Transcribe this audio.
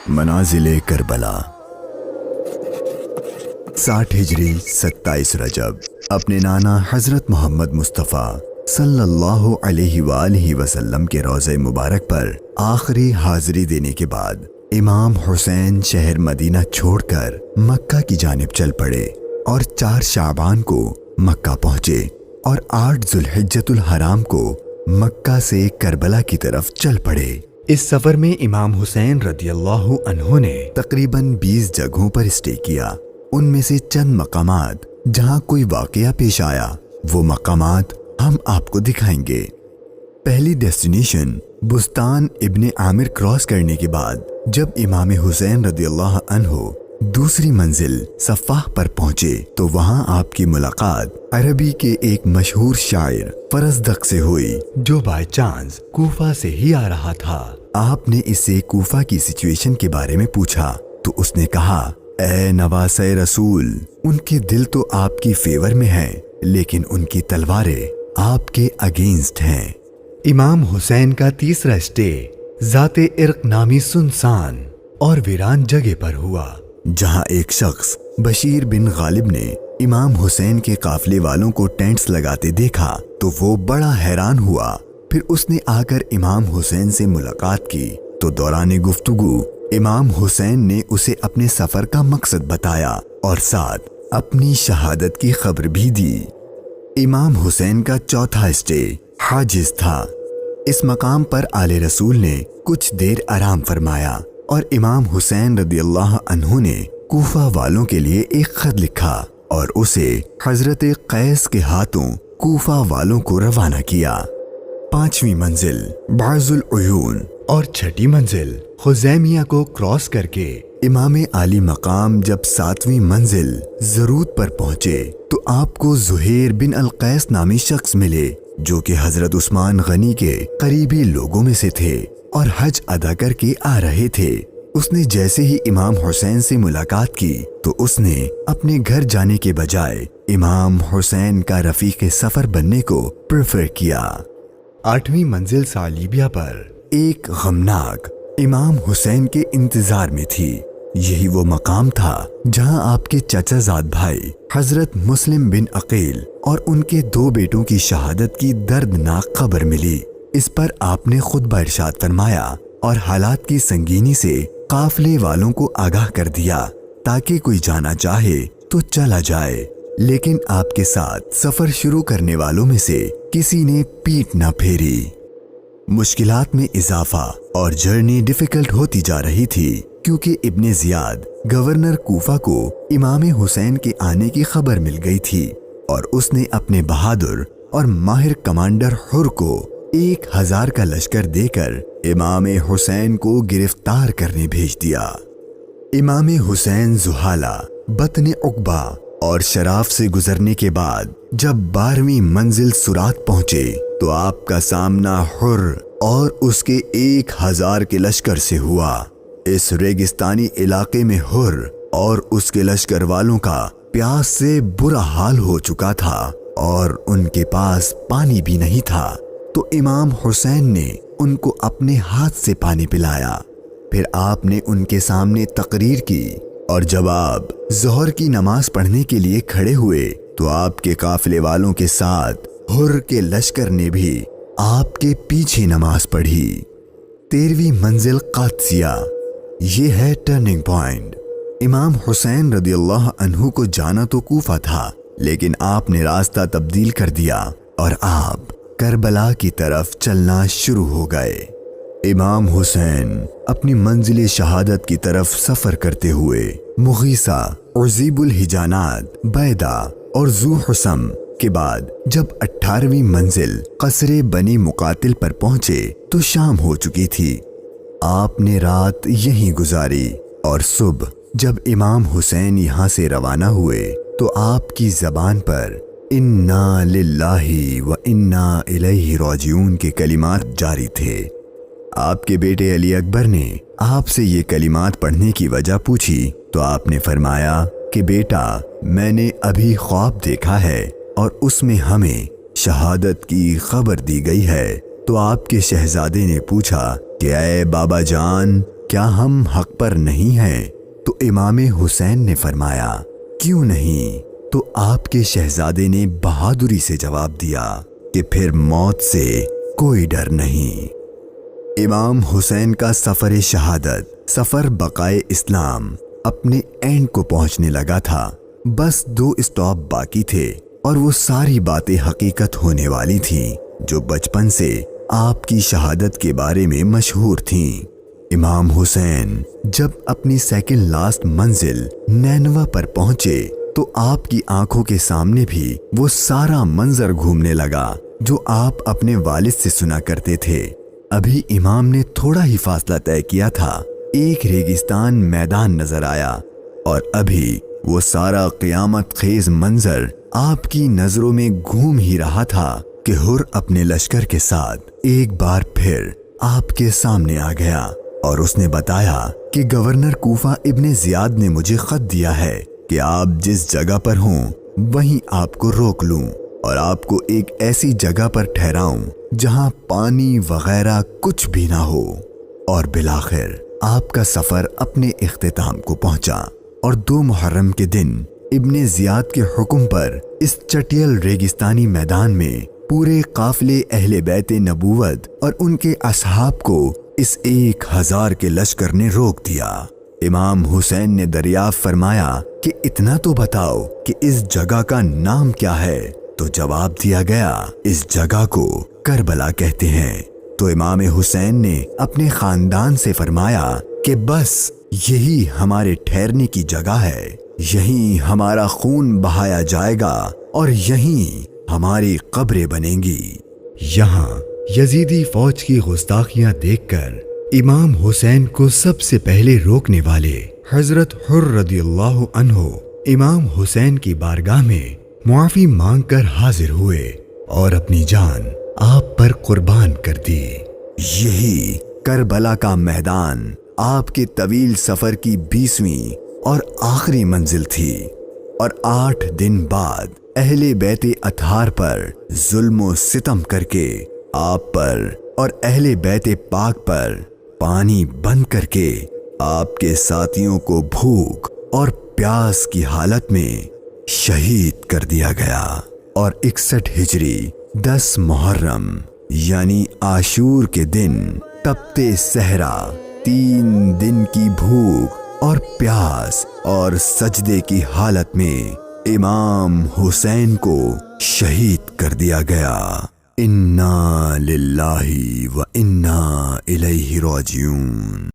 منازل کربلا 60 ہجری 27 رجب اپنے نانا حضرت محمد مصطفیٰ صلی اللہ علیہ وآلہ وسلم کے روضہ مبارک پر آخری حاضری دینے کے بعد امام حسین شہر مدینہ چھوڑ کر مکہ کی جانب چل پڑے اور 4 شعبان کو مکہ پہنچے اور 8 ذوالحجۃ الحرام کو مکہ سے کربلا کی طرف چل پڑے۔ اس سفر میں امام حسین رضی اللہ عنہ نے تقریباً 20 جگہوں پر اسٹے کیا۔ ان میں سے چند مقامات جہاں کوئی واقعہ پیش آیا وہ مقامات ہم آپ کو دکھائیں گے۔ پہلی ڈیسٹینیشن بستان ابن عامر کراس کرنے کے بعد جب امام حسین رضی اللہ عنہ دوسری منزل صفاح پر پہنچے تو وہاں آپ کی ملاقات عربی کے ایک مشہور شاعر فرزدق سے ہوئی جو بائی چانس کوفہ سے ہی آ رہا تھا۔ آپ نے اس سے کوفہ کی سچویشن کے بارے میں پوچھا تو اس نے کہا، اے نواسۂ رسول، ان کے دل تو آپ کی فیور میں ہیں لیکن ان کی تلواریں آپ کے اگینسٹ ہیں۔ امام حسین کا تیسرا اسٹے ذات عرق نامی سنسان اور ویران جگہ پر ہوا، جہاں ایک شخص بشیر بن غالب نے امام حسین کے قافلے والوں کو ٹینٹس لگاتے دیکھا تو وہ بڑا حیران ہوا۔ پھر اس نے آ کر امام حسین سے ملاقات کی تو دوران گفتگو امام حسین نے اسے اپنے سفر کا مقصد بتایا اور ساتھ اپنی شہادت کی خبر بھی دی۔ امام حسین کا چوتھا اسٹے حاجز تھا۔ اس مقام پر آل رسول نے کچھ دیر آرام فرمایا اور امام حسین رضی اللہ عنہ نے کوفہ والوں کے لیے ایک خط لکھا اور اسے حضرت قیس کے ہاتھوں کوفہ والوں کو روانہ کیا۔ 5ویں منزل بعض العیون اور 6ٹھی منزل خزیمیہ کو کراس کر کے امام عالی مقام جب 7ویں منزل زرود پر پہنچے تو آپ کو زہیر بن القیس نامی شخص ملے جو کہ حضرت عثمان غنی کے قریبی لوگوں میں سے تھے اور حج ادا کر کے آ رہے تھے۔ اس نے جیسے ہی امام حسین سے ملاقات کی تو اس نے اپنے گھر جانے کے بجائے امام حسین کا رفیق سفر بننے کو پریفر کیا۔ 8ویں منزل صالیبیہ پر ایک غمناک امام حسین کے انتظار میں تھی۔ یہی وہ مقام تھا جہاں آپ کے چچا زاد بھائی حضرت مسلم بن عقیل اور ان کے 2 بیٹوں کی شہادت کی دردناک خبر ملی۔ اس پر آپ نے خطبہ ارشاد فرمایا اور حالات کی سنگینی سے قافلے والوں کو آگاہ کر دیا تاکہ کوئی جانا چاہے تو چلا جائے، لیکن آپ کے ساتھ سفر شروع کرنے والوں میں سے کسی نے پیٹ نہ پھیری۔ مشکلات میں اضافہ اور جرنی ڈیفیکلٹ ہوتی جا رہی تھی کیونکہ ابن زیاد گورنر کوفہ کو امام حسین کے آنے کی خبر مل گئی تھی اور اس نے اپنے بہادر اور ماہر کمانڈر حر کو 1000 کا لشکر دے کر امام حسین کو گرفتار کرنے بھیج دیا۔ امام حسین زحالہ، بطن عقبہ اور شراف سے گزرنے کے بعد جب 12ویں منزل سرات پہنچے تو آپ کا سامنا حر اور اس کے 1000 کے لشکر سے ہوا۔ اس ریگستانی علاقے میں حر اور اس کے لشکر والوں کا پیاس سے برا حال ہو چکا تھا اور ان کے پاس پانی بھی نہیں تھا، تو امام حسین نے ان کو اپنے ہاتھ سے پانی پلایا۔ پھر آپ نے ان کے سامنے تقریر کی اور جب آپ ظہر کی نماز پڑھنے کے لیے کھڑے ہوئے تو آپ کے قافلے والوں کے ساتھ حر کے لشکر نے بھی آپ کے پیچھے نماز پڑھی۔ 13ویں منزل قادسیہ، یہ ہے ٹرننگ پوائنٹ۔ امام حسین رضی اللہ عنہ کو جانا تو کوفہ تھا لیکن آپ نے راستہ تبدیل کر دیا اور آپ کربلا کی طرف چلنا شروع ہو گئے۔ امام حسین اپنی منزل شہادت کی طرف سفر کرتے ہوئے مغیثہ، عزیب الحجانات، بیدہ اور ذو حسم کے بعد جب 18ویں منزل قصر بنی مقاتل پر پہنچے تو شام ہو چکی تھی۔ آپ نے رات یہیں گزاری اور صبح جب امام حسین یہاں سے روانہ ہوئے تو آپ کی زبان پر انا للہ و انا الیہ راجعون کے کلمات جاری تھے۔ آپ کے بیٹے علی اکبر نے آپ سے یہ کلمات پڑھنے کی وجہ پوچھی تو آپ نے فرمایا کہ بیٹا، میں نے ابھی خواب دیکھا ہے اور اس میں ہمیں شہادت کی خبر دی گئی ہے۔ تو آپ کے شہزادے نے پوچھا کہ اے بابا جان، کیا ہم حق پر نہیں ہیں؟ تو امام حسین نے فرمایا کیوں نہیں؟ تو آپ کے شہزادے نے بہادری سے جواب دیا کہ پھر موت سے کوئی ڈر نہیں۔ امام حسین کا سفر شہادت، سفر بقائے اسلام اپنے اینڈ کو پہنچنے لگا تھا۔ بس 2 اسٹاپ باقی تھے اور وہ ساری باتیں حقیقت ہونے والی تھیں جو بچپن سے آپ کی شہادت کے بارے میں مشہور تھیں۔ امام حسین جب اپنی سیکنڈ لاسٹ منزل نینوا پر پہنچے تو آپ کی آنکھوں کے سامنے بھی وہ سارا منظر گھومنے لگا جو آپ اپنے والد سے سنا کرتے تھے۔ ابھی امام نے تھوڑا ہی فاصلہ طے کیا تھا، ایک ریگستان میدان نظر آیا اور ابھی وہ سارا قیامت خیز منظر آپ کی نظروں میں گھوم ہی رہا تھا کہ ہر اپنے لشکر کے ساتھ ایک بار پھر آپ کے سامنے آ گیا اور اس نے بتایا کہ گورنر کوفہ ابن زیاد نے مجھے خط دیا ہے کہ آپ جس جگہ پر ہوں وہیں آپ کو روک لوں اور آپ کو ایک ایسی جگہ پر ٹھہراؤں جہاں پانی وغیرہ کچھ بھی نہ ہو۔ اور بالآخر آپ کا سفر اپنے اختتام کو پہنچا اور 2 محرم کے دن ابن زیاد کے حکم پر اس چٹیل ریگستانی میدان میں پورے قافلے اہل بیت نبوت اور ان کے اصحاب کو اس 1000 کے لشکر نے روک دیا۔ امام حسین نے دریافت فرمایا کہ اتنا تو بتاؤ کہ اس جگہ کا نام کیا ہے؟ تو جواب دیا گیا اس جگہ کو کربلا کہتے ہیں۔ تو امام حسین نے اپنے خاندان سے فرمایا کہ بس یہی ہمارے ٹھہرنے کی جگہ ہے، یہیں ہمارا خون بہایا جائے گا اور یہیں ہماری قبریں بنیں گی۔ یہاں یزیدی فوج کی گستاخیاں دیکھ کر امام حسین کو سب سے پہلے روکنے والے حضرت حر رضی اللہ عنہ امام حسین کی بارگاہ میں معافی مانگ کر حاضر ہوئے اور اپنی جان آپ پر قربان کر دی۔ یہی کربلا کا میدان آپ کے طویل سفر کی 20ویں اور آخری منزل تھی، اور 8 دن بعد اہل بیت اطہار پر ظلم و ستم کر کے آپ پر اور اہل بیت پاک پر پانی بند کر کے آپ کے ساتھیوں کو بھوک اور پیاس کی حالت میں شہید کر دیا گیا۔ اور 61 ہجری 10 محرم یعنی عاشور کے دن تپتے صحرا 3 دن کی بھوک اور پیاس اور سجدے کی حالت میں امام حسین کو شہید کر دیا گیا۔ انا للہ و انا الیہ راجعون۔